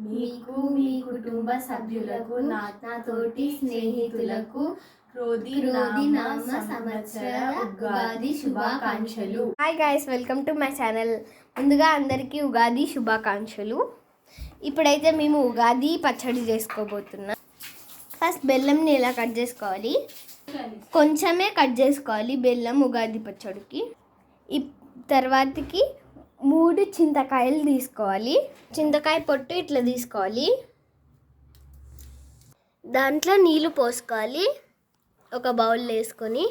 మీకు మీ కుటుంబ సభ్యులకు నాతోటి స్నేహితులకు క్రోధినామ సంవత్సర ఉగాది శుభాకాంక్షలు. Hi guys, welcome to my channel. ముందుగా అందరికీ ఉగాది శుభాకాంక్షలు. ఇప్పుడైతే మేము ఉగాది పచ్చడి చేసుకోబోతున్నాం. ఫస్ట్ బెల్లంని ఇలా కట్ చేసుకోవాలి. కొంచెమే కట్ చేసుకోవాలి బెల్లం ఉగాది పచ్చడికి. తర్వాతకి 3 చింతకాయలు తీసుకోవాలి. చింతకాయ పొట్టు ఇట్లా తీసుకోవాలి. దాంట్లో నీళ్ళు పోసుకోవాలి ఒక బౌల్లో వేసుకొని.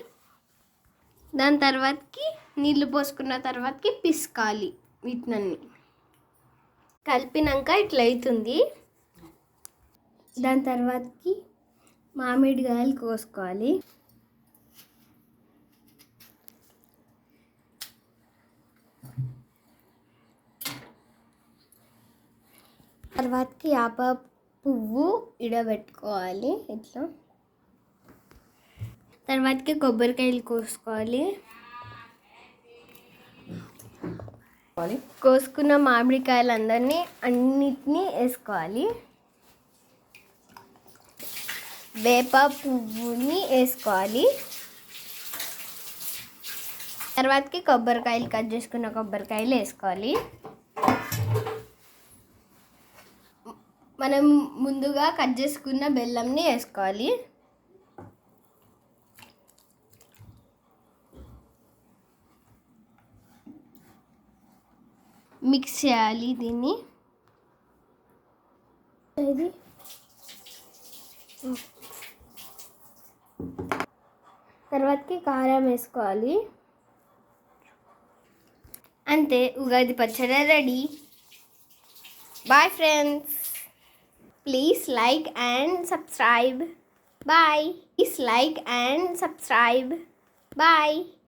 దాని తర్వాతకి నీళ్ళు పోసుకున్న తర్వాతకి పిసకాలి. వీటినన్నీ కలిపినాక ఇట్లా అవుతుంది. దాని తర్వాతకి మామిడికాయలు కోసుకోవాలి. తర్వాతకి యాప పువ్వు ఇడబెట్టుకోవాలి ఇట్లా. తర్వాతకి కొబ్బరికాయలు కోసుకోవాలి. కోసుకున్న మామిడికాయలు అన్నిటినీ వేసుకోవాలి. వేప పువ్వుని వేసుకోవాలి. తర్వాతకి కొబ్బరికాయలు కట్ చేసుకున్న కొబ్బరికాయలు వేసుకోవాలి. మనం ముందుగా కట్ చేసుకున్న బెల్లంని వేసుకోవాలి. మిక్స్ చేయాలి దీన్ని. తర్వాతకి కారం వేసుకోవాలి. అంతే, ఉగాది పచ్చడి ready. Bye friends. Please like and subscribe. Bye. Please like and subscribe. Bye.